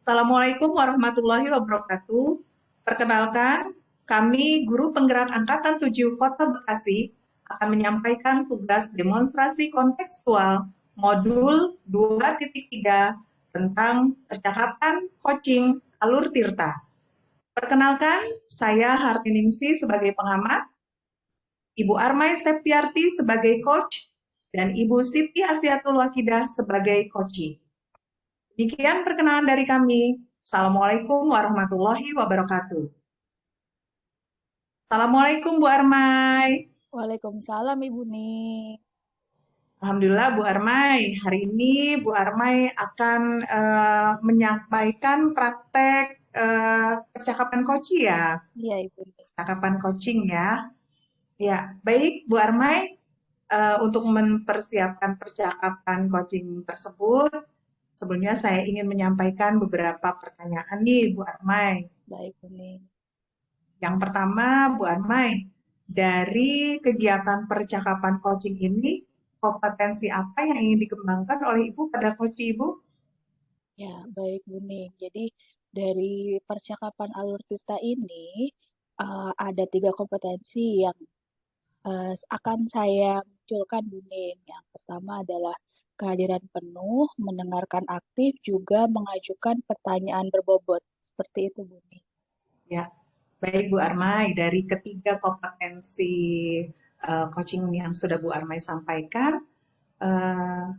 Assalamualaikum warahmatullahi wabarakatuh. Perkenalkan, kami guru penggerak Angkatan 7 Kota Bekasi akan menyampaikan tugas demonstrasi kontekstual modul 2.3 tentang percakapan coaching alur Tirta. Perkenalkan, saya Hartiningsi sebagai pengamat, Ibu Armai Septiarti sebagai coach, dan Ibu Siti Asiatul Wakidah sebagai coachee. Demikian perkenalan dari kami. Assalamualaikum warahmatullahi wabarakatuh. Assalamualaikum Bu Armai. Waalaikumsalam Ibu Ning. Alhamdulillah Bu Armai, hari ini Bu Armai akan menyampaikan praktek percakapan coaching ya. Iya Ibu Ning. Percakapan coaching ya. Ya, baik Bu Armai, untuk mempersiapkan percakapan coaching tersebut, sebelumnya saya ingin menyampaikan beberapa pertanyaan nih Bu Armai. Baik Bu Ning. Yang pertama, Bu Armai, dari kegiatan percakapan coaching ini, kompetensi apa yang ingin dikembangkan oleh Ibu pada coach Ibu? Ya, baik Bu Ning. Jadi dari percakapan alur Tirta ini ada 3 kompetensi yang akan saya munculkan Bu Ning. Yang pertama adalah kehadiran penuh, mendengarkan aktif, juga mengajukan pertanyaan berbobot. Seperti itu Bu Ning. Ya, baik Bu Armai, dari ketiga kompetensi coaching yang sudah Bu Armai sampaikan,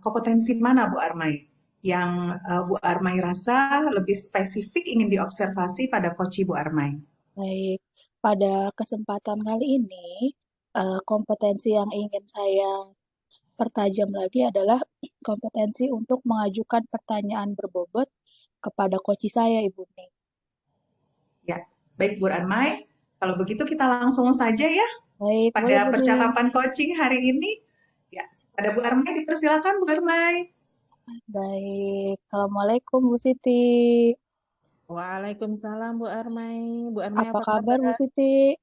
kompetensi mana Bu Armai yang Bu Armai rasa lebih spesifik ingin diobservasi pada coach Bu Armai? Baik, pada kesempatan kali ini, kompetensi yang ingin saya pertajam lagi adalah kompetensi untuk mengajukan pertanyaan berbobot kepada coach saya, Ibu Ning. Ya, baik Bu Armai. Kalau begitu kita langsung saja ya Baik, boleh pada Bu Ning. percakapan coaching hari ini. Ya, pada Bu Armai dipersilakan Bu Armai. Baik, Assalamualaikum Bu Siti. Waalaikumsalam Bu Armai. Bu Armai Apa apa kabar Bu kabar? Siti?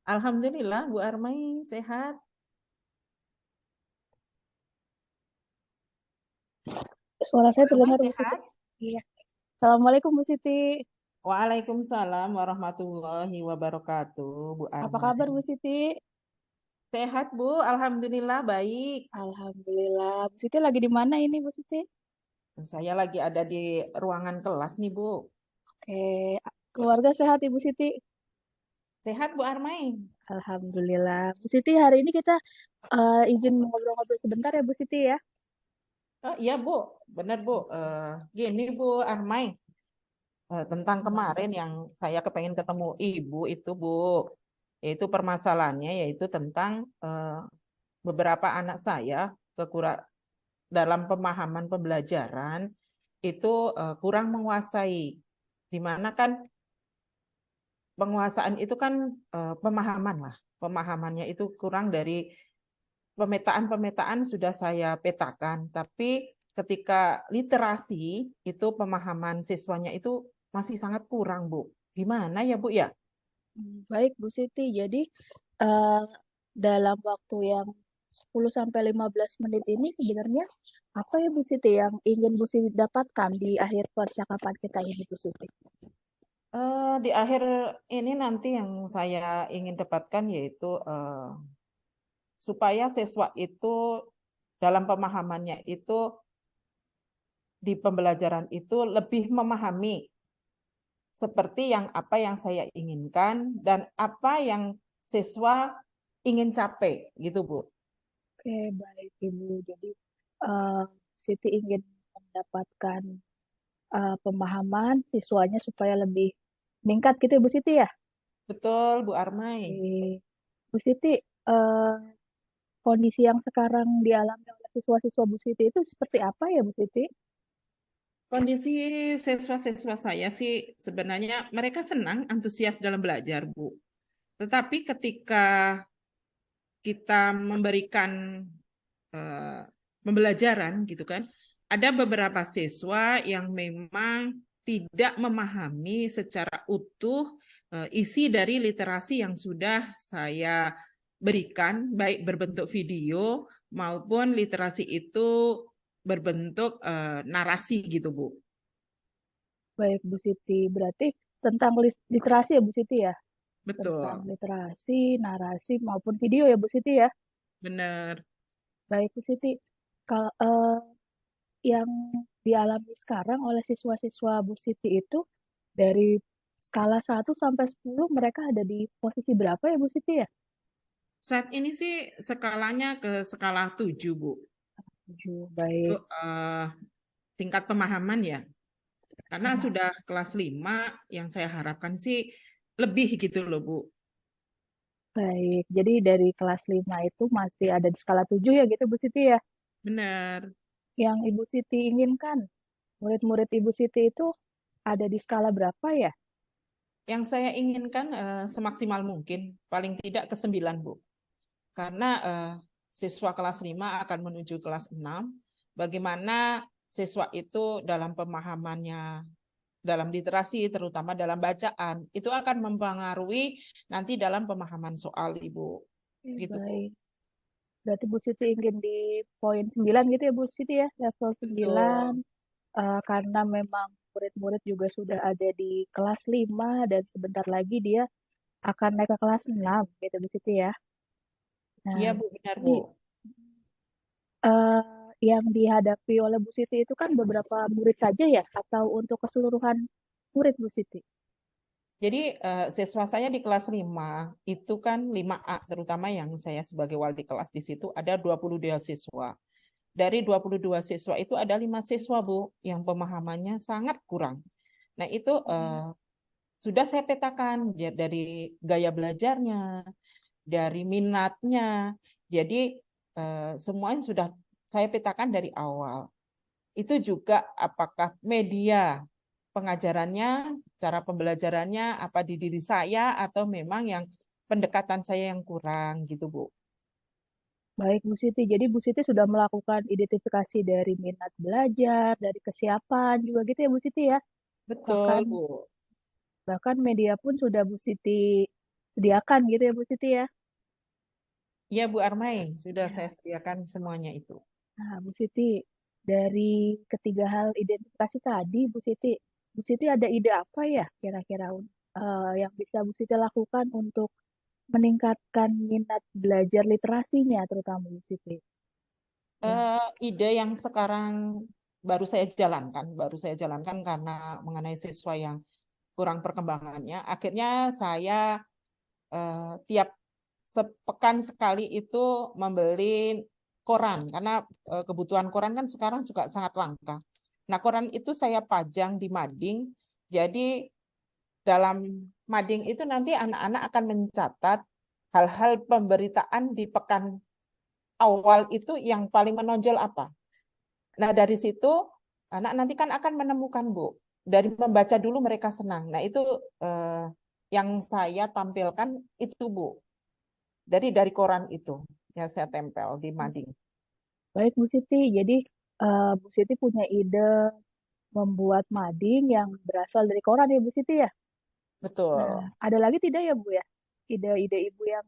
Alhamdulillah Bu Armai sehat. Suara saya Bu Armai terdengar Bu Siti. sehat? Iya. Assalamualaikum Bu Siti. Waalaikumsalam warahmatullahi wabarakatuh Bu Apa Armai. kabar Bu Siti? Sehat Bu, Alhamdulillah baik. Alhamdulillah. Bu Siti lagi di mana ini Bu Siti? Saya lagi ada di ruangan kelas nih Bu. Oke, keluarga sehat Ibu Siti? Sehat Bu Armai? Alhamdulillah. Bu Siti, hari ini kita izin ngobrol-ngobrol sebentar ya Bu Siti ya. Oh, iya Bu, benar Bu. Gini Bu Armai, tentang kemarin yang saya kepengen ketemu Ibu itu Bu, yaitu permasalahannya yaitu tentang beberapa anak saya dalam pemahaman pembelajaran itu kurang menguasai, di mana kan penguasaan itu kan pemahaman lah, pemahamannya itu kurang. Dari pemetaan sudah saya petakan, tapi ketika literasi itu pemahaman siswanya itu masih sangat kurang Bu. Gimana ya Bu ya? Baik Bu Siti, jadi eh, dalam waktu yang 10 sampai 15 menit ini sebenarnya apa ya Bu Siti yang ingin Bu Siti dapatkan di akhir percakapan kita ini Bu Siti? Di akhir ini nanti yang saya ingin dapatkan yaitu supaya siswa itu dalam pemahamannya itu di pembelajaran itu lebih memahami seperti yang apa yang saya inginkan dan apa yang siswa ingin capai gitu Bu. Oke, baik Ibu. Jadi eh, Siti ingin mendapatkan pemahaman siswanya supaya lebih meningkat gitu ya Bu Siti ya? Betul Bu Armai. Oke. Bu Siti, eh, kondisi yang sekarang dialami oleh siswa-siswa Bu Siti itu seperti apa ya Bu Siti? Kondisi siswa-siswa saya sih sebenarnya mereka senang, antusias dalam belajar Bu. Tetapi ketika kita memberikan pembelajaran gitu kan, ada beberapa siswa yang memang tidak memahami secara utuh isi dari literasi yang sudah saya berikan, baik berbentuk video maupun literasi itu berbentuk narasi gitu Bu. Baik Bu Siti, berarti tentang literasi ya Bu Siti ya? Tentang Betul, literasi, narasi maupun video ya Bu Siti ya? benar. Baik Bu Siti, kalau yang dialami sekarang oleh siswa-siswa Bu Siti itu dari skala 1 sampai 10 mereka ada di posisi berapa ya Bu Siti ya? Saat ini sih skalanya ke skala 7, Bu. 7, Itu baik. tingkat pemahaman ya. Karena Paham. sudah kelas 5, yang saya harapkan sih lebih gitu loh, Bu. Baik, jadi dari kelas 5 itu masih ada di skala 7 ya gitu Bu Siti ya? Benar. Yang Ibu Siti inginkan, murid-murid Ibu Siti itu ada di skala berapa ya? Yang saya inginkan semaksimal mungkin, paling tidak ke 9, Bu. Karena siswa kelas 5 akan menuju kelas 6. Bagaimana siswa itu dalam pemahamannya, dalam literasi, terutama dalam bacaan, itu akan mempengaruhi nanti dalam pemahaman soal, Ibu. Gitu, Bu. Baik. Berarti Bu Siti ingin di poin 9 gitu ya Bu Siti ya, level 9. Betul. Karena memang murid-murid juga sudah ada di kelas 5 dan sebentar lagi dia akan naik ke kelas 6 gitu Bu Siti ya. Nah, Iya, Bu Bu, benar, Siti, Bu. eh, yang dihadapi oleh Bu Siti itu kan beberapa murid saja ya, atau untuk keseluruhan murid Bu Siti? Jadi siswa saya di kelas 5 itu kan 5A, terutama yang saya sebagai wali kelas di situ ada 22 siswa. Dari 22 siswa itu ada 5 siswa, Bu, yang pemahamannya sangat kurang. Nah, itu sudah saya petakan dari gaya belajarnya, dari minatnya. Jadi semuanya sudah saya petakan dari awal. Itu juga apakah media pengajarannya, cara pembelajarannya apa di diri saya atau memang yang pendekatan saya yang kurang gitu, Bu. Baik Bu Siti, jadi Bu Siti sudah melakukan identifikasi dari minat belajar, dari kesiapan juga gitu ya Bu Siti ya. Bahkan Betul, Bu. bahkan media pun sudah Bu Siti sediakan gitu ya Bu Siti ya. Iya, Bu Armai, sudah Ya. saya sediakan semuanya itu. Nah, Bu Siti, dari ketiga hal identifikasi tadi, Bu Siti ada ide apa ya kira-kira yang bisa Bu Siti lakukan untuk meningkatkan minat belajar literasinya, terutama Bu Siti? Ya, Ide yang sekarang baru saya jalankan karena mengenai siswa yang kurang perkembangannya. Akhirnya saya tiap sepekan sekali itu membeli koran karena kebutuhan koran kan sekarang juga sangat langka. Nah, koran itu saya pajang di mading. Jadi dalam mading itu nanti anak-anak akan mencatat hal-hal pemberitaan di pekan awal itu yang paling menonjol apa. Nah, dari situ anak nanti kan akan menemukan, Bu. Dari membaca dulu mereka senang. Nah, itu yang saya tampilkan itu, Bu. Dari koran itu yang saya tempel di mading. baik Bu Siti. Jadi Bu Siti punya ide membuat mading yang berasal dari koran ya Bu Siti ya. Nah, Betul. ada lagi tidak ya Bu ya? Ide-ide Ibu yang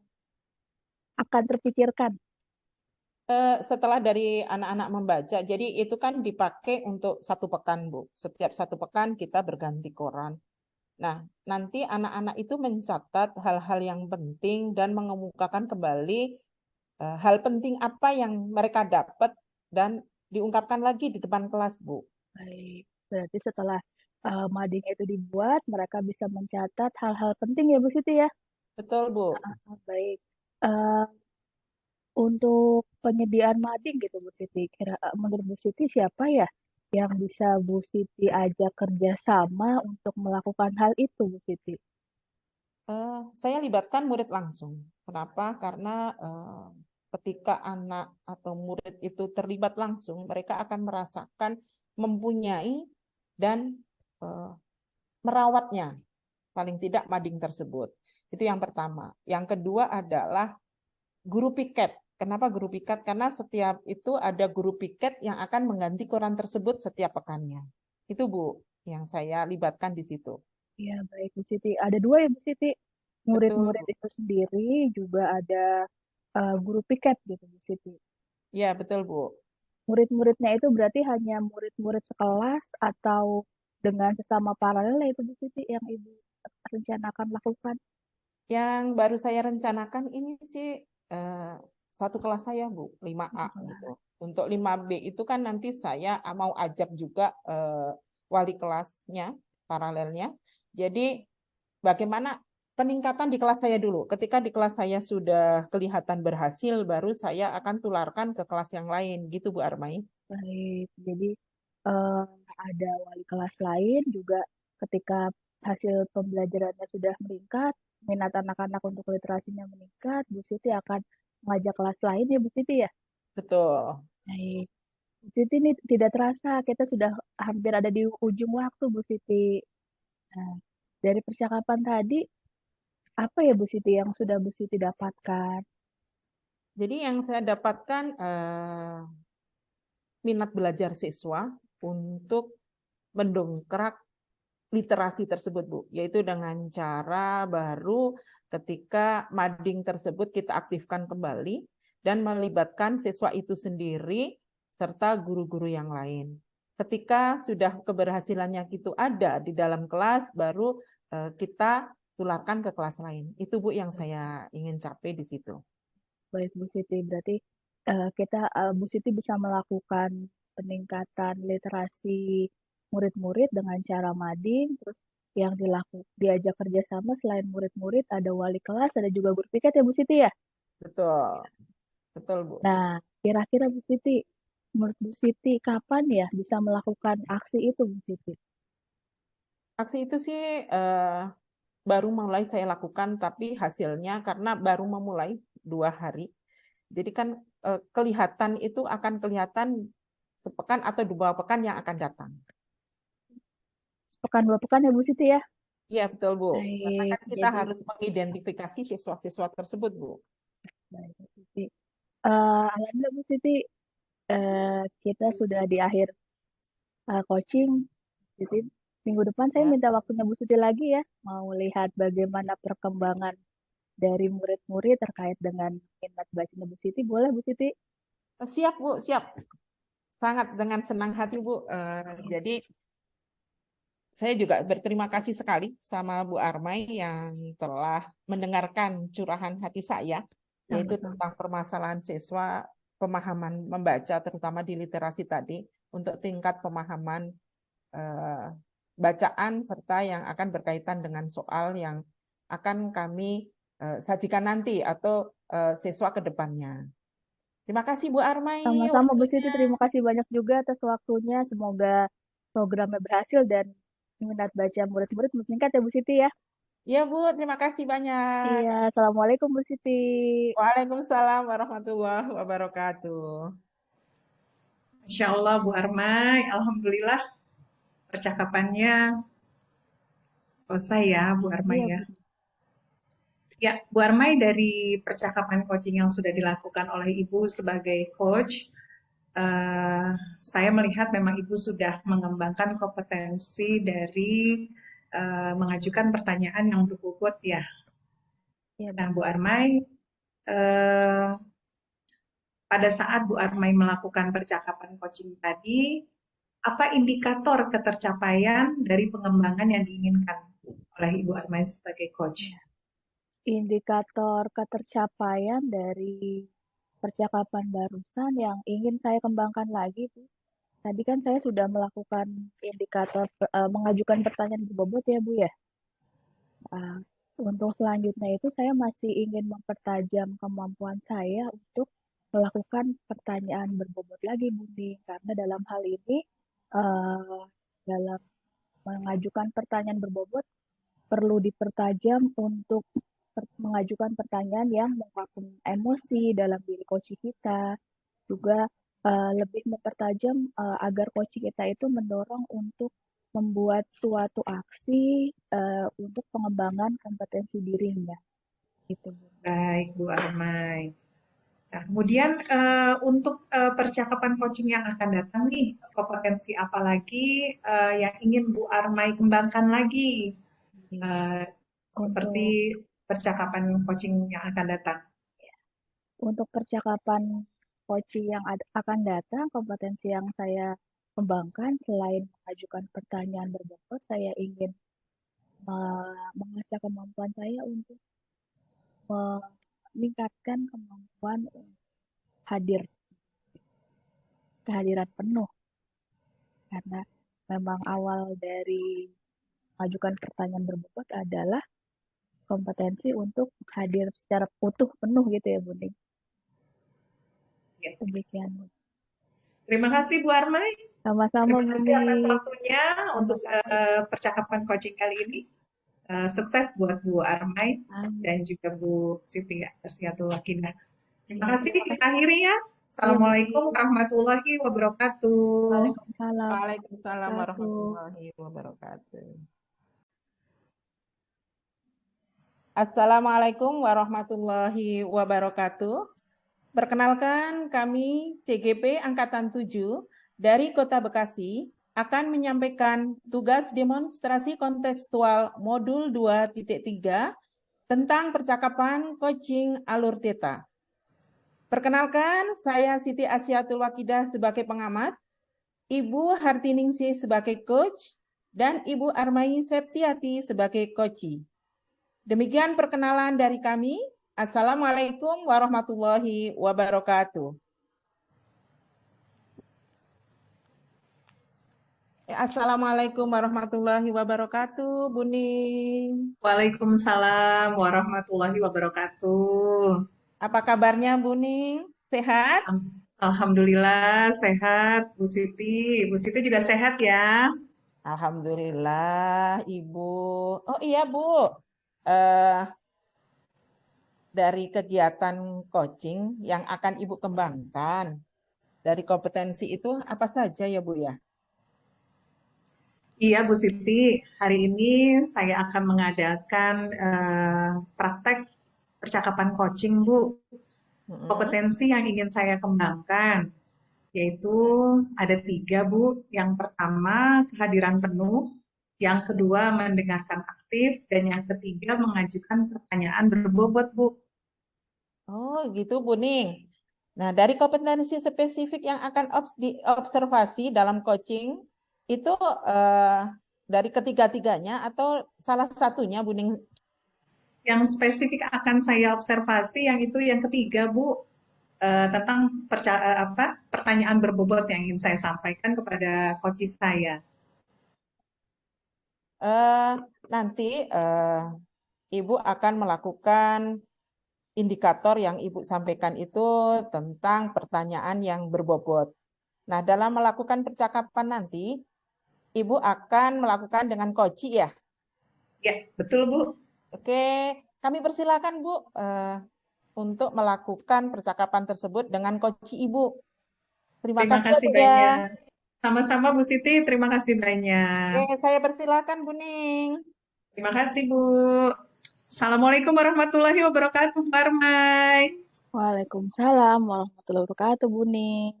akan terpikirkan. Setelah dari anak-anak membaca, jadi itu kan dipakai untuk 1 pekan, Bu. Setiap 1 pekan kita berganti koran. Nah, nanti anak-anak itu mencatat hal-hal yang penting dan mengemukakan kembali hal penting apa yang mereka dapat dan diungkapkan lagi di depan kelas, Bu. Baik, berarti setelah mading itu dibuat, mereka bisa mencatat hal-hal penting ya Bu Siti ya. Betul, Bu. Baik. Eh, untuk penyediaan mading gitu Bu Siti, menurut Bu Siti siapa ya yang bisa Bu Siti ajak kerjasama untuk melakukan hal itu Bu Siti? Saya libatkan murid langsung. Kenapa? Karena ketika anak atau murid itu terlibat langsung, mereka akan merasakan mempunyai dan eh, merawatnya, paling tidak mading tersebut. Itu yang pertama. Yang kedua adalah guru piket. Kenapa guru piket? Karena setiap itu ada guru piket yang akan mengganti koran tersebut setiap pekannya. Itu, Bu, yang saya libatkan di situ. Ya baik Bu Siti. Ada dua ya Bu Siti. Betul, Murid-murid Bu. itu sendiri juga ada guru piket gitu Bu Siti. Ya, betul, Bu. Murid-muridnya itu berarti hanya murid-murid sekelas atau dengan sesama paralel itu Bu Siti yang Ibu rencanakan lakukan? Yang baru saya rencanakan ini sih eh, satu kelas saya, Bu, 5A gitu. Untuk 5B itu kan nanti saya mau ajak juga wali kelasnya, paralelnya. Jadi bagaimana peningkatan di kelas saya dulu. Ketika di kelas saya sudah kelihatan berhasil, baru saya akan tularkan ke kelas yang lain, gitu Bu Armai. Baik, jadi eh, ada wali kelas lain juga ketika hasil pembelajarannya sudah meningkat, minat anak-anak untuk literasinya meningkat, Bu Siti akan mengajak kelas lain ya Bu Siti ya? Betul. Baik, Bu Siti ini tidak terasa kita sudah hampir ada di ujung waktu Bu Siti. Nah, dari percakapan tadi, apa ya Bu Siti yang sudah Bu Siti dapatkan? Jadi yang saya dapatkan minat belajar siswa untuk mendongkrak literasi tersebut, Bu, yaitu dengan cara baru ketika mading tersebut kita aktifkan kembali dan melibatkan siswa itu sendiri serta guru-guru yang lain. Ketika sudah keberhasilannya itu ada di dalam kelas, baru kita tularkan ke kelas lain. Itu Bu yang saya ingin capai di situ. Baik Bu Siti, berarti Bu Siti bisa melakukan peningkatan literasi murid-murid dengan cara mading, terus yang diajak kerjasama selain murid-murid ada wali kelas, ada juga guru piket ya Bu Siti ya. Betul, betul Bu. Nah, kira-kira Bu Siti, menurut Bu Siti kapan ya bisa melakukan aksi itu Bu Siti? Aksi itu sih baru mulai saya lakukan, tapi hasilnya karena baru memulai 2 hari. Jadi kan kelihatan itu akan kelihatan sepekan atau 2 pekan yang akan datang. Sepekan 2 pekan ya Bu Siti ya? Iya betul Bu. Karena Baik, kan kita jadi harus mengidentifikasi siswa-siswa tersebut Bu. baik Bu Siti. Alhamdulillah Bu Siti, kita sudah di akhir coaching. Jadi minggu depan saya Ya. minta waktunya Bu Siti lagi ya, mau lihat bagaimana perkembangan dari murid-murid terkait dengan minat bacanya Bu Siti. Boleh Bu Siti? Siap Bu, siap. Sangat dengan senang hati Bu. Jadi saya juga berterima kasih sekali sama Bu Armai yang telah mendengarkan curahan hati saya, yaitu Sama-sama. tentang permasalahan siswa, pemahaman membaca, terutama di literasi tadi, untuk tingkat pemahaman eh, bacaan, serta yang akan berkaitan dengan soal yang akan kami sajikan nanti atau siswa ke depannya. Terima kasih Bu Armai Sama-sama Bu waktunya. Siti, terima kasih banyak juga atas waktunya. Semoga programnya berhasil dan minat baca murid-murid meningkat ya Bu Siti ya. Ya Bu, terima kasih banyak. Iya, Assalamualaikum Bu Siti. Waalaikumsalam warahmatullahi wabarakatuh. Insya Allah Bu Armai, Alhamdulillah percakapannya selesai ya Bu Armai Iya ya. Bu. Ya, Bu Armai dari percakapan coaching yang sudah dilakukan oleh Ibu sebagai coach, eh, saya melihat memang Ibu sudah mengembangkan kompetensi dari mengajukan pertanyaan yang berbobot ya. Iya Nah, Bu betul. Armai, eh, pada saat Bu Armai melakukan percakapan coaching tadi, apa indikator ketercapaian dari pengembangan yang diinginkan oleh Ibu Armai sebagai coach? Ya. Indikator ketercapaian dari percakapan barusan yang ingin saya kembangkan lagi Bu. Tadi kan saya sudah melakukan indikator mengajukan pertanyaan berbobot ya Bu ya. Ah, untuk selanjutnya itu saya masih ingin mempertajam kemampuan saya untuk melakukan pertanyaan berbobot lagi Bu Ning. Karena dalam hal ini eh, dalam mengajukan pertanyaan berbobot perlu dipertajam untuk mengajukan pertanyaan yang mengungkapkan emosi dalam diri coach kita, juga lebih mempertajam agar coach kita itu mendorong untuk membuat suatu aksi untuk pengembangan kompetensi dirinya. Gitu, Bu. Baik, Bu Armai. Nah, kemudian untuk percakapan coaching yang akan datang nih, kompetensi apa lagi yang ingin Bu Armai kembangkan lagi eh, seperti Untuk percakapan coaching yang akan datang? untuk percakapan coaching yang akan datang, kompetensi yang saya kembangkan selain mengajukan pertanyaan berbobot, saya ingin mengasah kemampuan saya untuk meningkatkan kemampuan kehadiran penuh, karena memang awal dari mengajukan pertanyaan berbobot adalah kompetensi untuk hadir secara utuh penuh gitu ya Bu Ning. Ya. Demikian. Terima kasih Bu Armai. Sama-sama Terima Bu kasih atas Ning. waktunya untuk percakapan coaching kali ini. Sukses buat Bu Armai Amin. dan juga Bu Siti Asyatul Wakinah. Terima Ya, kasih. terima Kita kasih. akhiri ya. Assalamualaikum warahmatullahi wabarakatuh. Waalaikumsalam Waalaikumsalam warahmatullahi warahmatullahi wabarakatuh. Assalamualaikum warahmatullahi wabarakatuh. Perkenalkan, kami CGP Angkatan 7 dari Kota Bekasi akan menyampaikan tugas demonstrasi kontekstual modul 2.3 tentang percakapan coaching alur theta. Perkenalkan, saya Siti Asyatul Wakidah sebagai pengamat, Ibu Hartiningsih sebagai coach, dan Ibu Armai Septiati sebagai coachee. Demikian perkenalan dari kami. Assalamualaikum warahmatullahi wabarakatuh. Assalamualaikum warahmatullahi wabarakatuh, Bu Ning. Waalaikumsalam warahmatullahi wabarakatuh. Apa kabarnya, Bu Ning? Sehat? Alhamdulillah sehat, Bu Siti. Bu Siti juga sehat ya? Alhamdulillah, Ibu. Oh iya, Bu. Eh, dari kegiatan coaching yang akan Ibu kembangkan, dari kompetensi itu apa saja ya, Bu ya? Iya, Bu Siti. Hari ini saya akan mengadakan praktek percakapan coaching, Bu. Kompetensi yang ingin saya kembangkan, yaitu ada 3, Bu. Yang pertama, kehadiran penuh. Yang kedua, mendengarkan aktif. Dan yang ketiga, mengajukan pertanyaan berbobot, Bu. Oh, gitu, Bu Ning. Nah, dari kompetensi spesifik yang akan diobservasi dalam coaching, itu dari ketiga-tiganya atau salah satunya, Bu Ning? Yang spesifik akan saya observasi, yang itu yang ketiga, Bu. Tentang pertanyaan berbobot yang ingin saya sampaikan kepada coach saya. Nanti Ibu akan melakukan indikator yang Ibu sampaikan itu tentang pertanyaan yang berbobot. Nah, dalam melakukan percakapan nanti, Ibu akan melakukan dengan coach ya? Ya, betul Bu. Oke, kami persilakan Bu untuk melakukan percakapan tersebut dengan coach Ibu. Terima Terima kasih ya, kasih Bu ya. banyak. Sama-sama Bu Siti, terima kasih banyak. Oke, saya persilakan Bu Ning. Terima kasih Bu. Assalamualaikum warahmatullahi wabarakatuh, Bu Armai. Waalaikumsalam warahmatullahi wabarakatuh Bu Ning.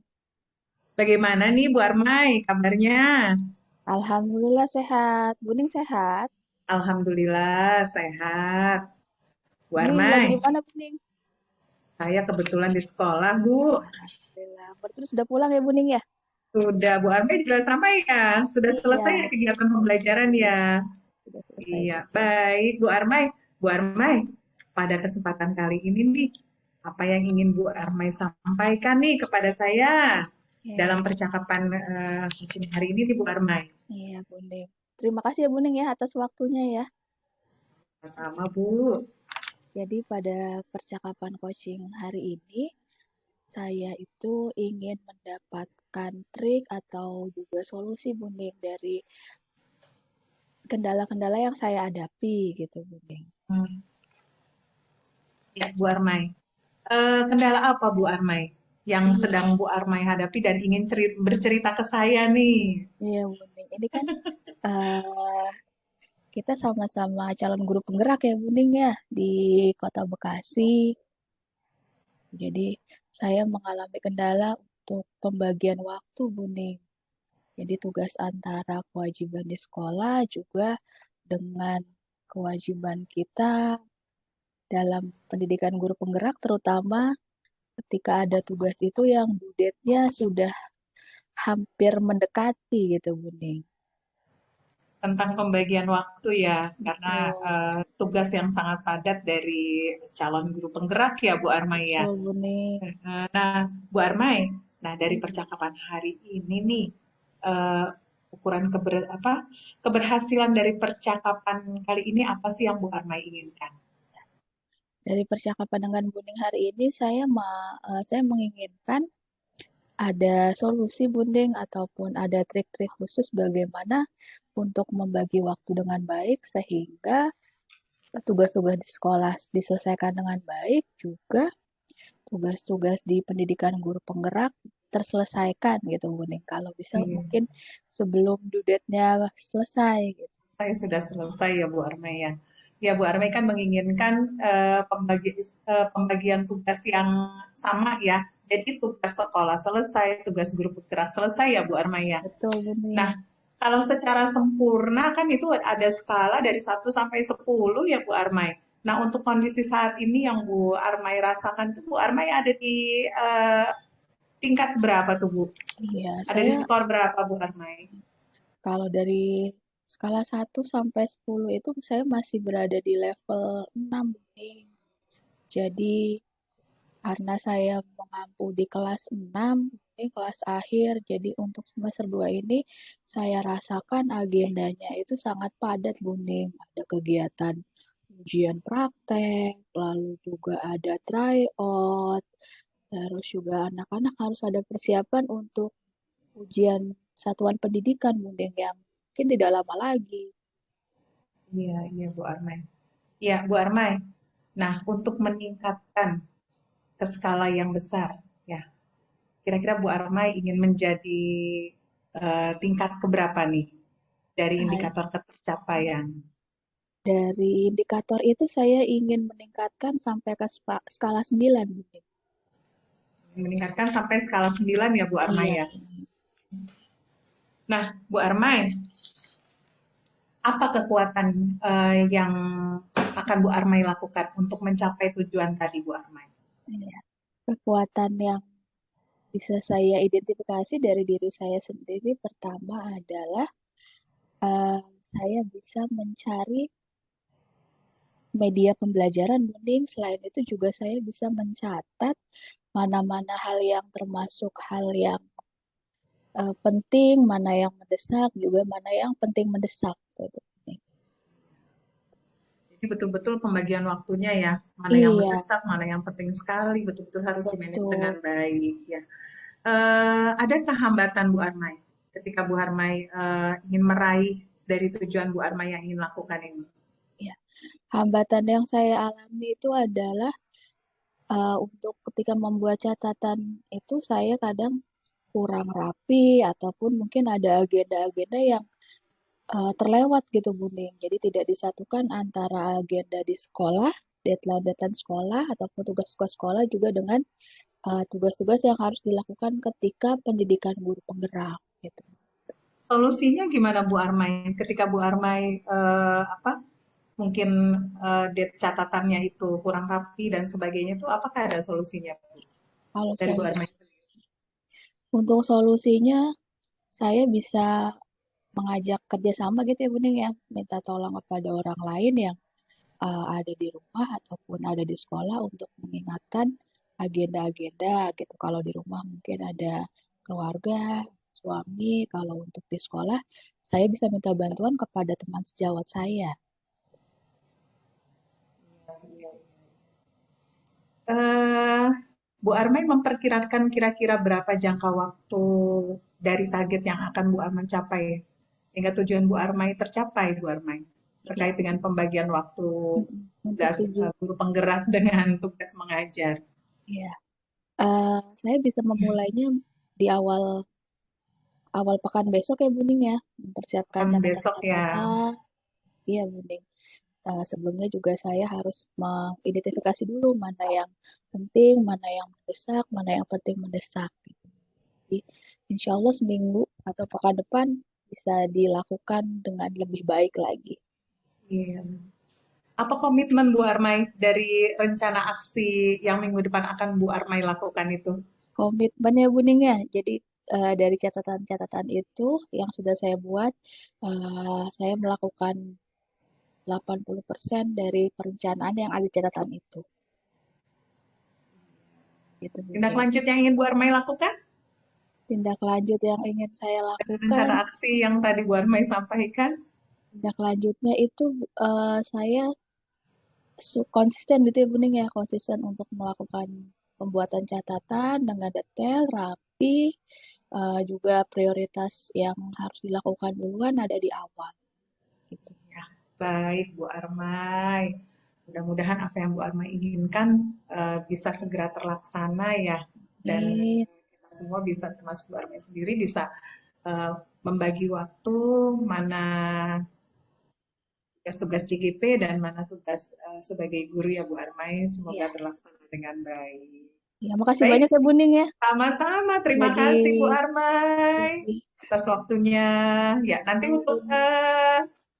Bagaimana nih Bu Armai kabarnya? Alhamdulillah sehat. Bu Ning sehat? Alhamdulillah sehat. Bu Bu Ning lagi Armai, di mana Bu Ning? saya kebetulan di sekolah Bu. Alhamdulillah. Berarti sudah pulang ya Bu Ning ya? Sudah, Bu Armai juga sama ya? Sudah selesai ya Iya, kegiatan pembelajaran ya? sudah selesai Bu. Iya, baik Bu Armai. Bu Armai, pada kesempatan kali ini nih, apa yang ingin Bu Armai sampaikan nih kepada saya Ya, dalam percakapan coaching hari ini nih Bu Armai? iya Bu Ning. Terima kasih ya Bu Ning ya atas waktunya ya. Sama Bu. Jadi pada percakapan coaching hari ini, saya itu ingin mendapatkan trik atau juga solusi Bu Ning dari kendala-kendala yang saya hadapi gitu Bu Ning. Ya, Bu Armai. Kendala apa Bu Armai yang Iya, sedang Bu Armai hadapi dan ingin bercerita ke saya nih? iya Bu Ning. Ini kan eh, kita sama-sama calon guru penggerak ya Bu Ning ya di Kota Bekasi. Jadi saya mengalami kendala untuk pembagian waktu Bu Ning. Jadi tugas antara kewajiban di sekolah juga dengan kewajiban kita dalam pendidikan guru penggerak, terutama ketika ada tugas itu yang due date-nya sudah hampir mendekati gitu, Buning. Tentang pembagian waktu ya, karena Betul, tugas yang sangat padat dari calon guru penggerak ya Bu Armai ya. betul, Buning. Nah, Bu Armai, nah dari Hmm. percakapan hari ini nih, eh, ukuran keberhasilan dari percakapan kali ini apa sih yang Bu Armai inginkan? Dari percakapan dengan Buning hari ini, saya menginginkan ada solusi Bunding ataupun ada trik-trik khusus bagaimana untuk membagi waktu dengan baik sehingga tugas-tugas di sekolah diselesaikan dengan baik, juga tugas-tugas di pendidikan guru penggerak terselesaikan gitu Bunding. Kalau bisa Iya. mungkin sebelum due date-nya selesai gitu. Saya sudah selesai ya Bu Armai ya. Ya Bu Armai kan menginginkan pembagian tugas yang sama ya. Jadi tugas sekolah selesai, tugas guru bergerak selesai ya Bu Armai ya. Betul Nah, Bunding. kalau secara sempurna kan itu ada skala dari 1 sampai 10 ya Bu Armai. Nah, untuk kondisi saat ini yang Bu Armai rasakan itu Bu Armai ada di tingkat berapa tuh Bu? Iya, Ada di saya skor berapa Bu Armai? kalau dari skala 1 sampai 10 itu saya masih berada di level 6 Bunding. Jadi karena saya mengampu di kelas 6, ini kelas akhir, jadi untuk semester 2 ini saya rasakan agendanya itu sangat padat, Bunding. Ada kegiatan ujian praktek, lalu juga ada tryout, terus juga anak-anak harus ada persiapan untuk ujian satuan pendidikan, Bunding, yang mungkin tidak lama lagi. Iya, iya Bu Armai. Iya Bu Armai. Nah, untuk meningkatkan ke skala yang besar, ya kira-kira Bu Armai ingin menjadi tingkat keberapa nih dari Saya indikator ketercapaian? dari indikator itu saya ingin meningkatkan sampai ke skala 9, Bunding. Meningkatkan sampai skala 9 ya Bu Armai Iya, ya. Nah, Bu Armai, apa kekuatan yang akan Bu Armai lakukan untuk mencapai tujuan tadi Bu Armai? iya. Kekuatan yang bisa saya identifikasi dari diri saya sendiri pertama adalah saya bisa mencari media pembelajaran Bunding. Selain itu juga saya bisa mencatat mana-mana hal yang termasuk hal yang penting, mana yang mendesak, juga mana yang penting mendesak gitu. Jadi betul-betul pembagian waktunya ya, mana yang Iya, mendesak, mana yang penting sekali, betul-betul harus di-manage dengan betul. baik ya. Adakah hambatan Bu Armai ketika Bu Armai ingin meraih dari tujuan Bu Armai yang ingin lakukan ini? Ya. Hambatan yang saya alami itu adalah untuk ketika membuat catatan itu saya kadang kurang rapi ataupun mungkin ada agenda-agenda yang terlewat gitu Bunding. Jadi tidak disatukan antara agenda di sekolah, deadline-deadline sekolah ataupun tugas-tugas sekolah juga dengan tugas-tugas yang harus dilakukan ketika pendidikan guru penggerak gitu. Solusinya gimana Bu Armai? Ketika Bu Armai mungkin catatannya itu kurang rapi dan sebagainya itu apakah ada solusinya Bu? Kalau Dari Bu Armai sendiri? untuk solusinya saya bisa mengajak kerjasama gitu ya Bunding ya, minta tolong kepada orang lain yang ada di rumah ataupun ada di sekolah untuk mengingatkan agenda-agenda gitu. Kalau di rumah mungkin ada keluarga, suami, kalau untuk di sekolah saya bisa minta bantuan kepada teman sejawat saya. Eh, Bu Armai memperkirakan kira-kira berapa jangka waktu dari target yang akan Bu Armai capai sehingga tujuan Bu Armai tercapai Bu Armai Ya, terkait dengan pembagian waktu untuk tugas tujuh, guru penggerak dengan tugas mengajar. ya, saya bisa memulainya di awal awal pekan besok ya Buning ya, mempersiapkan Kan besok ya. catatan-catatan. Iya Buning. Sebelumnya juga saya harus mengidentifikasi dulu mana yang penting, mana yang mendesak, mana yang penting mendesak. Gitu. Jadi, insya Allah seminggu atau pekan depan bisa dilakukan dengan lebih baik lagi. Iya. Apa komitmen Bu Armai dari rencana aksi yang minggu depan akan Bu Armai lakukan itu? Komitmen ya Buning ya. Jadi dari catatan-catatan itu yang sudah saya buat, saya melakukan 80% dari perencanaan yang ada di catatan itu. Gitu, Bu Tindak Ning. lanjut yang ingin Bu Armai lakukan Tindak lanjut yang ingin saya dari lakukan, rencana aksi yang tadi Bu Armai sampaikan? tindak lanjutnya itu saya konsisten gitu ya Bu Ning ya, konsisten untuk melakukan pembuatan catatan dengan detail, rapi, juga prioritas yang harus dilakukan duluan ada di awal gitu. Ya, baik Bu Armai. Mudah-mudahan apa yang Bu Armai inginkan bisa segera terlaksana ya. Dan Amin. kita semua bisa, termasuk Bu Armai sendiri, bisa eh, membagi waktu mana tugas-tugas CGP dan mana tugas sebagai guru ya Bu Armai. Semoga Ya, terlaksana dengan baik. ya makasih Baik, banyak ya Bu Ning ya. sama-sama. Terima Bagi kasih Bu Armai bagi atas waktunya. Ya, nanti untuk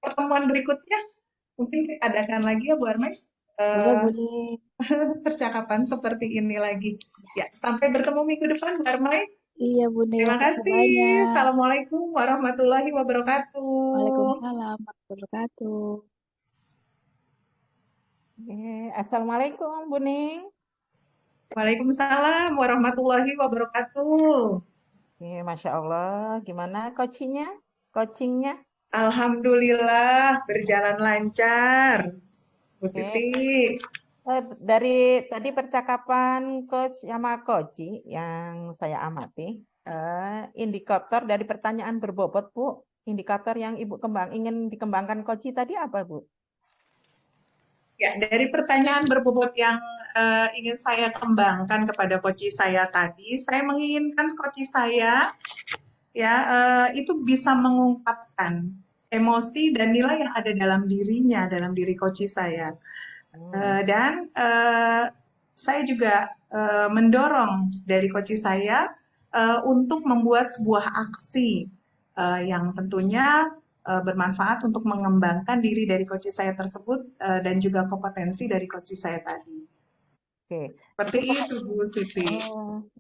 pertemuan berikutnya mungkin kita adakan lagi ya Bu Armai boleh eh, Bu Ning. percakapan seperti ini lagi. Ya, sampai bertemu minggu depan Bu Armai. Iya Bu Ning, Terima makasih kasih. banyak. Assalamualaikum warahmatullahi wabarakatuh. Waalaikumsalam warahmatullahi wabarakatuh. Assalamualaikum, Bu Ning. Waalaikumsalam warahmatullahi wabarakatuh. Masya Allah, gimana coachingnya? Coachingnya? Alhamdulillah berjalan lancar. Bu Oke. Siti. Dari tadi percakapan coach sama coach yang saya amati, indikator dari pertanyaan berbobot, Bu. Indikator yang Ibu ingin dikembangkan coach tadi apa, Bu? Ya, dari pertanyaan berbobot yang ingin saya kembangkan kepada coach saya tadi, saya menginginkan coach saya ya itu bisa mengungkapkan emosi dan nilai yang ada dalam dirinya, dalam diri coach saya. Dan saya juga mendorong dari coach saya untuk membuat sebuah aksi yang tentunya bermanfaat untuk mengembangkan diri dari coach saya tersebut dan juga kompetensi dari coach saya tadi. Oke. Seperti itu Bu Siti.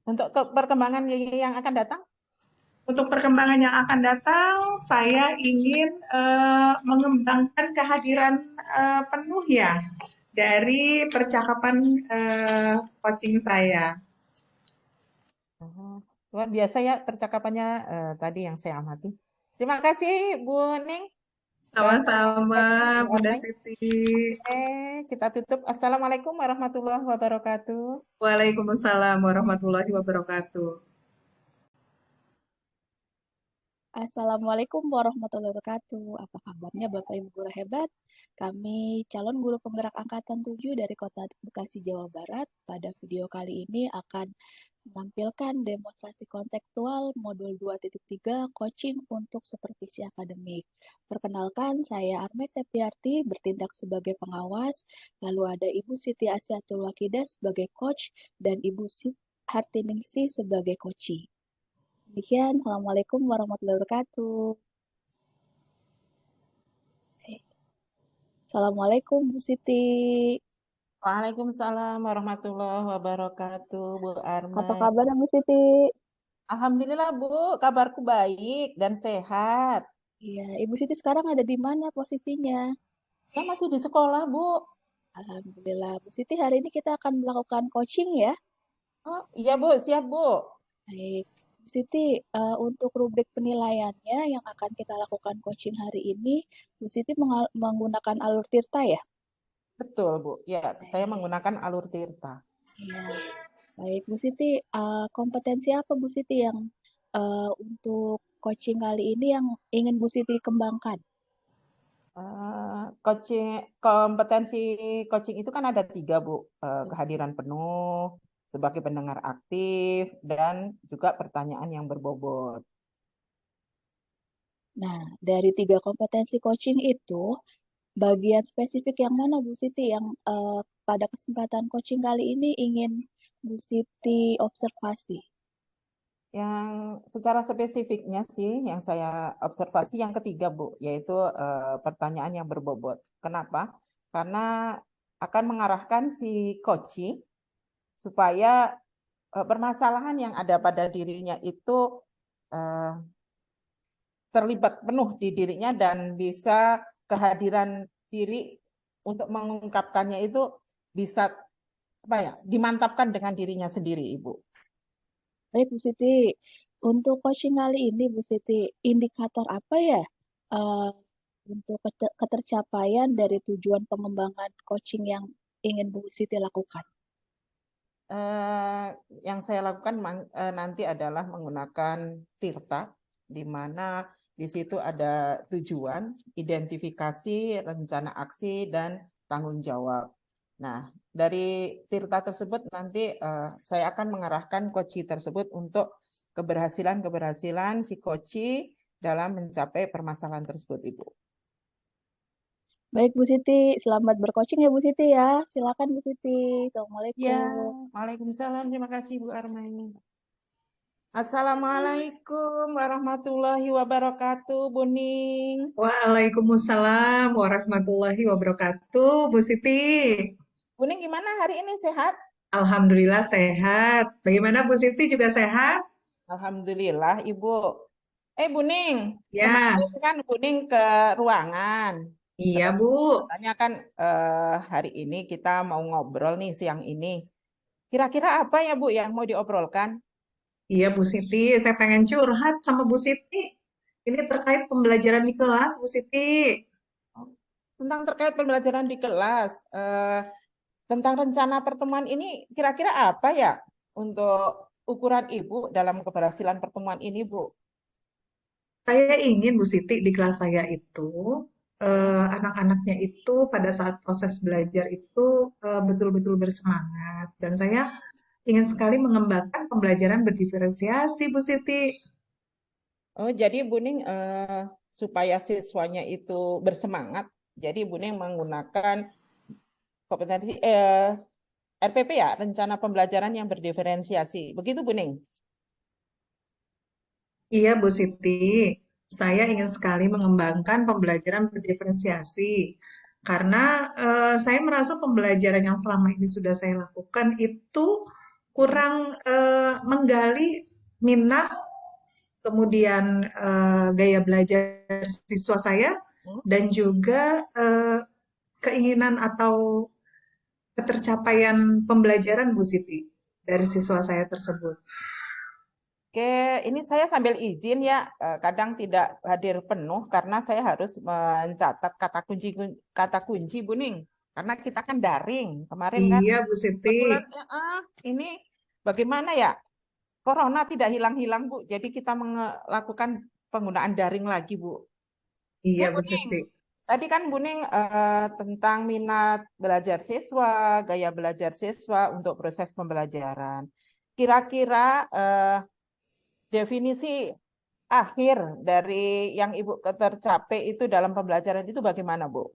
Untuk perkembangan yang akan datang? Untuk perkembangan yang akan datang, saya ingin mengembangkan kehadiran penuh ya dari percakapan coaching saya. Luar biasa ya percakapannya tadi yang saya amati. Terima kasih Bu Ning. Sama-sama, Bu Bunda Armai. Siti. Kita tutup. Assalamualaikum warahmatullahi wabarakatuh. Waalaikumsalam warahmatullahi wabarakatuh. Assalamualaikum warahmatullahi wabarakatuh. Apa kabarnya Bapak Ibu guru hebat? Kami calon guru penggerak angkatan 7 dari Kota Bekasi, Jawa Barat. Pada video kali ini akan menampilkan demonstrasi kontekstual modul 2.3 coaching untuk supervisi akademik. Perkenalkan, saya Armes Septiarti bertindak sebagai pengawas, lalu ada Ibu Siti Asyatul Wakidah sebagai coach dan Ibu Siti Hartiningsi sebagai coachee. Demikian, Assalamualaikum warahmatullahi wabarakatuh. Assalamualaikum Bu Siti. Waalaikumsalam warahmatullahi wabarakatuh, Bu Apa Armai. kabar Bu Siti? Alhamdulillah, Bu, kabarku baik dan sehat. Iya, Ibu Siti sekarang ada di mana posisinya? Saya masih di sekolah, Bu. Alhamdulillah, Bu Siti hari ini kita akan melakukan coaching ya. Oh, iya, Bu, siap, Bu. Baik, Bu Siti, untuk rubrik penilaiannya yang akan kita lakukan coaching hari ini, Bu Siti menggunakan alur Tirta ya? Betul, Bu. Ya, saya Baik. menggunakan alur Tirta. Iya, baik Bu Siti, kompetensi apa Bu Siti yang untuk coaching kali ini yang ingin Bu Siti kembangkan? Coaching, kompetensi coaching itu kan ada 3, Bu. Kehadiran penuh, sebagai pendengar aktif, dan juga pertanyaan yang berbobot. Nah, dari 3 kompetensi coaching itu, bagian spesifik yang mana Bu Siti yang pada kesempatan coaching kali ini ingin Bu Siti observasi? Yang secara spesifiknya sih, yang saya observasi yang ketiga, Bu, yaitu pertanyaan yang berbobot. Kenapa? Karena akan mengarahkan si coaching supaya permasalahan yang ada pada dirinya itu eh, terlibat penuh di dirinya dan bisa kehadiran diri untuk mengungkapkannya itu bisa apa ya dimantapkan dengan dirinya sendiri, Ibu. Baik, Bu Siti. Untuk coaching kali ini, Bu Siti, indikator apa ya eh, untuk ketercapaian dari tujuan pengembangan coaching yang ingin Bu Siti lakukan? Eh, yang saya lakukan nanti adalah menggunakan Tirta, di mana di situ ada tujuan, identifikasi, rencana aksi, dan tanggung jawab. Nah, dari Tirta tersebut nanti saya akan mengarahkan coach tersebut untuk keberhasilan-keberhasilan si coach dalam mencapai permasalahan tersebut, Ibu. Baik, Bu Siti. Selamat bercoaching ya, Bu Siti ya. Silakan, Bu Siti. Ya, Assalamualaikum. Waalaikumsalam. Terima kasih, Bu Armani. Assalamualaikum warahmatullahi wabarakatuh, Bu Ning. Waalaikumsalam warahmatullahi wabarakatuh, Bu Siti. Bu Ning gimana hari ini, sehat? Alhamdulillah sehat. Bagaimana Bu Siti juga sehat? Alhamdulillah, Ibu. Bu Ning, Ya, kemarin kan Bu Ning ke ruangan. iya Terus Bu. katanya kan hari ini kita mau ngobrol nih siang ini. Kira-kira apa ya, Bu, yang mau diobrolkan? Iya Bu Siti, saya pengen curhat sama Bu Siti. Ini terkait pembelajaran di kelas, Bu Siti. Tentang terkait pembelajaran di kelas. Tentang rencana pertemuan ini kira-kira apa ya untuk ukuran Ibu dalam keberhasilan pertemuan ini, Bu? Saya ingin Bu Siti di kelas saya itu anak-anaknya itu pada saat proses belajar itu betul-betul bersemangat dan saya ingin sekali mengembangkan pembelajaran berdiferensiasi Bu Siti. Oh, jadi Bu Ning supaya siswanya itu bersemangat, jadi Bu Ning menggunakan kompetensi RPP ya, rencana pembelajaran yang berdiferensiasi. Begitu, Bu Ning? Iya Bu Siti, saya ingin sekali mengembangkan pembelajaran berdiferensiasi karena saya merasa pembelajaran yang selama ini sudah saya lakukan itu kurang menggali minat kemudian gaya belajar siswa saya Hmm? dan juga keinginan atau ketercapaian pembelajaran Bu Siti dari siswa saya tersebut. Oke, ini saya sambil izin ya, kadang tidak hadir penuh karena saya harus mencatat kata kunci, Bu Ning. Karena kita kan daring. Kemarin kan Iya Bu Siti, kebetulan ini bagaimana ya? Corona tidak hilang-hilang, Bu. Jadi kita melakukan penggunaan daring lagi, Bu. Oke, iya Bu Bu Ning. Siti. Tadi kan Bu Ning tentang minat belajar siswa, gaya belajar siswa untuk proses pembelajaran. Kira-kira definisi akhir dari yang Ibu tercapai itu dalam pembelajaran itu bagaimana, Bu?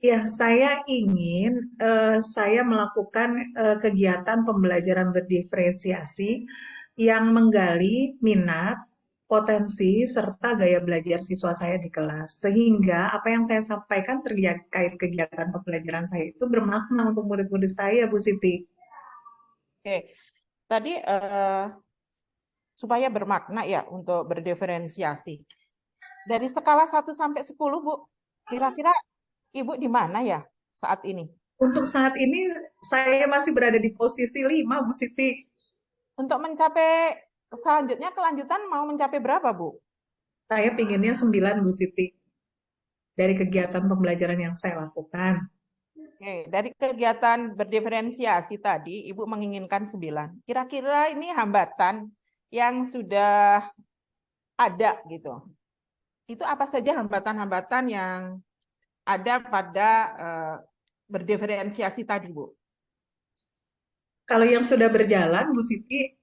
Ya, saya ingin saya melakukan kegiatan pembelajaran berdiferensiasi yang menggali minat, potensi, serta gaya belajar siswa saya di kelas. Sehingga apa yang saya sampaikan terkait kegiatan pembelajaran saya itu bermakna untuk murid-murid saya, Bu Siti. Oke, tadi supaya bermakna ya untuk berdiferensiasi. Dari skala 1 sampai 10, Bu, kira-kira Ibu di mana ya saat ini? Untuk saat ini saya masih berada di posisi 5, Bu Siti. Untuk mencapai selanjutnya, kelanjutan mau mencapai berapa, Bu? Saya pinginnya 9, Bu Siti, dari kegiatan pembelajaran yang saya lakukan. Oke, dari kegiatan berdiferensiasi tadi, Ibu menginginkan 9. Kira-kira ini hambatan yang sudah ada gitu. Itu apa saja hambatan-hambatan yang ada pada berdiferensiasi tadi, Bu? Kalau yang sudah berjalan, Bu Siti,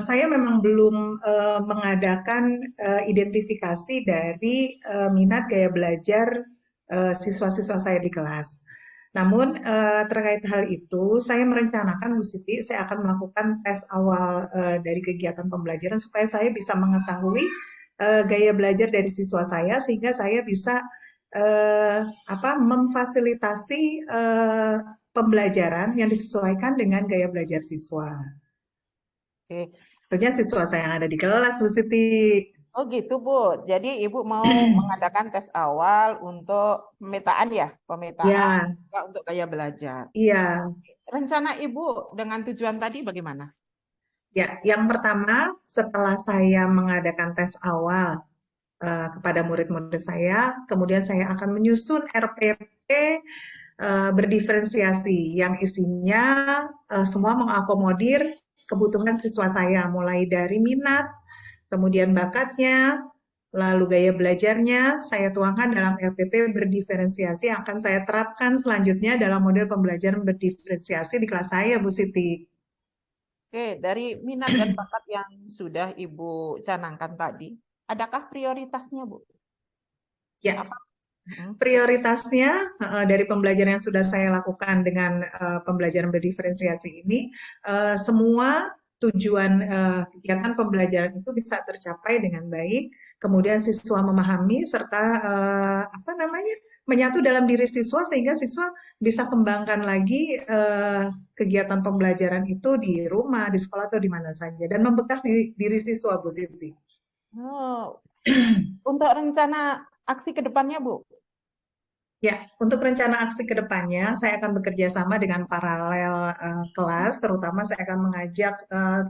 saya memang belum mengadakan identifikasi dari minat gaya belajar siswa-siswa saya di kelas. Namun terkait hal itu, saya merencanakan, Bu Siti, saya akan melakukan tes awal dari kegiatan pembelajaran supaya saya bisa mengetahui gaya belajar dari siswa saya sehingga saya bisa memfasilitasi pembelajaran yang disesuaikan dengan gaya belajar siswa. Oke. tentunya siswa saya yang ada di kelas, Bu Siti. Oh gitu, Bu. Jadi Ibu mau mengadakan tes awal untuk pemetaan ya? Pemetaan Ya, juga untuk gaya belajar. iya. Rencana Ibu dengan tujuan tadi bagaimana? Ya, yang pertama setelah saya mengadakan tes awal kepada murid-murid saya, kemudian saya akan menyusun RPP berdiferensiasi yang isinya semua mengakomodir kebutuhan siswa saya, mulai dari minat, kemudian bakatnya, lalu gaya belajarnya, saya tuangkan dalam RPP berdiferensiasi yang akan saya terapkan selanjutnya dalam model pembelajaran berdiferensiasi di kelas saya, Bu Siti. Oke, dari minat dan bakat yang sudah Ibu canangkan tadi, adakah prioritasnya, Bu? Ya, Apa? Mm. prioritasnya dari pembelajaran yang sudah saya lakukan dengan pembelajaran berdiferensiasi ini, semua tujuan kegiatan pembelajaran itu bisa tercapai dengan baik. Kemudian siswa memahami serta apa namanya menyatu dalam diri siswa sehingga siswa bisa kembangkan lagi kegiatan pembelajaran itu di rumah, di sekolah atau di mana saja dan membekas di diri siswa, Bu Siti. Oh, untuk rencana aksi ke depannya, Bu? Ya, untuk rencana aksi ke depannya, saya akan bekerja sama dengan paralel kelas, terutama saya akan mengajak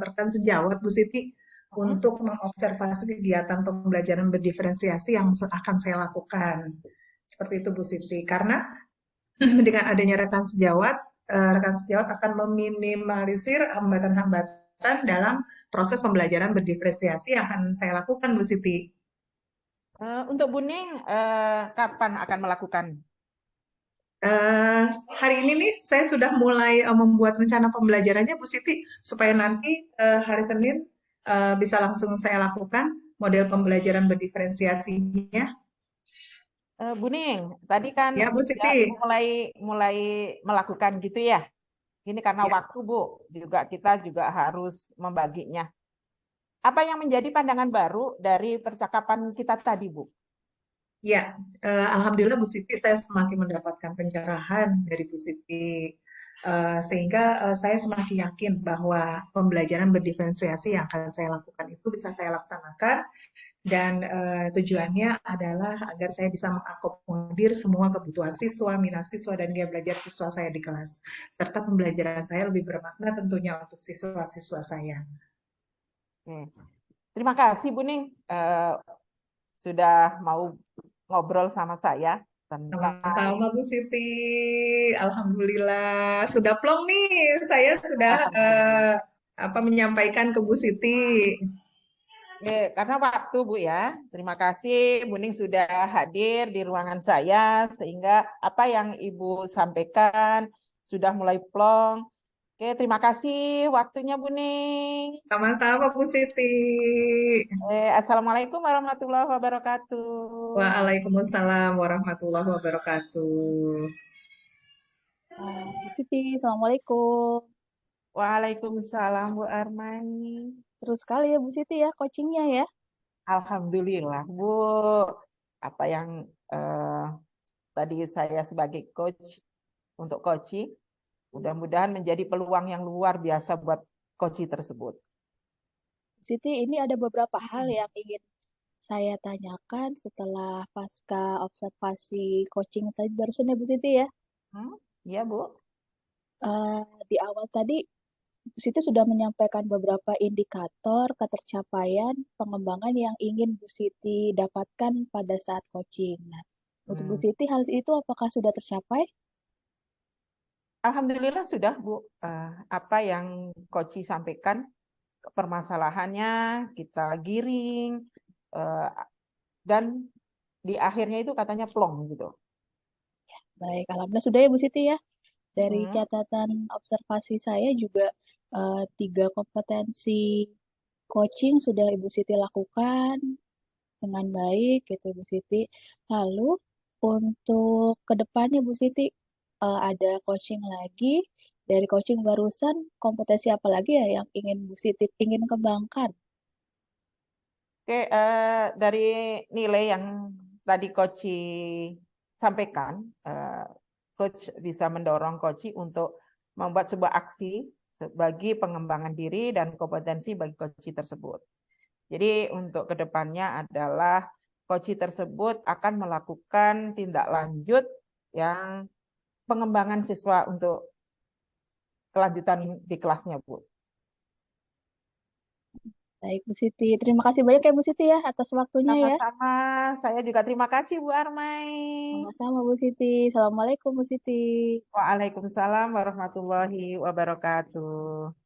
rekan sejawat Bu Siti Mm. untuk mengobservasi kegiatan pembelajaran berdiferensiasi yang akan saya lakukan. Seperti itu Bu Siti. Karena dengan adanya rekan sejawat akan meminimalisir hambatan-hambatan dalam proses pembelajaran berdiferensiasi yang akan saya lakukan Bu Siti. Untuk Buning, kapan akan melakukan? Eh, Hari ini nih saya sudah mulai membuat rencana pembelajarannya Bu Siti supaya nanti hari Senin bisa langsung saya lakukan model pembelajaran berdiferensiasinya. Buning, tadi kan Ya Bu sudah Siti. Ibu mulai melakukan gitu ya. Ini karena Ya, waktu, Bu, juga kita juga harus membaginya. Apa yang menjadi pandangan baru dari percakapan kita tadi, Bu? ya, Alhamdulillah Bu Siti saya semakin mendapatkan pencerahan dari Bu Siti. Sehingga saya semakin yakin bahwa pembelajaran berdiferensiasi yang akan saya lakukan itu bisa saya laksanakan dan tujuannya adalah agar saya bisa mengakomodir semua kebutuhan siswa, minat siswa, dan gaya belajar siswa saya di kelas. Serta pembelajaran saya lebih bermakna tentunya untuk siswa-siswa saya. Oke. Terima kasih, Buning, sudah mau ngobrol sama saya tentang Sama-sama Bu Siti, Alhamdulillah sudah plong nih. Saya sudah menyampaikan ke Bu Siti. karena waktu, Bu ya. Terima kasih Buning sudah hadir di ruangan saya sehingga apa yang Ibu sampaikan sudah mulai plong. Oke, terima kasih waktunya Buning. Sama-sama Bu Siti. Assalamualaikum warahmatullahi wabarakatuh. Waalaikumsalam warahmatullahi wabarakatuh. Bu Siti, Assalamualaikum. Waalaikumsalam Bu Armani. Terus sekali ya Bu Siti ya coachingnya ya. Alhamdulillah Bu. Apa yang tadi saya sebagai coach untuk coaching, mudah-mudahan menjadi peluang yang luar biasa buat coaching tersebut. Bu Siti, ini ada beberapa hal yang ingin saya tanyakan setelah pasca observasi coaching tadi barusan ya Bu Siti ya. Iya Bu. Di awal tadi Bu Siti sudah menyampaikan beberapa indikator ketercapaian pengembangan yang ingin Bu Siti dapatkan pada saat coaching. Nah, untuk Bu Siti hal itu apakah sudah tercapai? Alhamdulillah sudah Bu. Apa yang coach sampaikan permasalahannya kita giring dan di akhirnya itu katanya plong gitu. Baik, alhamdulillah sudah ya Bu Siti ya. Dari catatan observasi saya juga 3 kompetensi coaching sudah Ibu Siti lakukan dengan baik gitu Bu Siti. Lalu untuk kedepannya Bu Siti ada coaching lagi. Dari coaching barusan kompetensi apa lagi ya yang ingin Bu Siti ingin kembangkan? Oke, dari nilai yang tadi coach sampaikan, coach bisa mendorong coach untuk membuat sebuah aksi bagi pengembangan diri dan kompetensi bagi coach tersebut. Jadi untuk kedepannya adalah coach tersebut akan melakukan tindak lanjut yang pengembangan siswa untuk kelanjutan di kelasnya, Bu. Baik, Bu Siti. Terima kasih banyak ya Bu Siti ya atas waktunya ya. Sama-sama, saya juga terima kasih Bu Armai. Sama-sama Bu Siti. Assalamualaikum Bu Siti. Waalaikumsalam warahmatullahi wabarakatuh.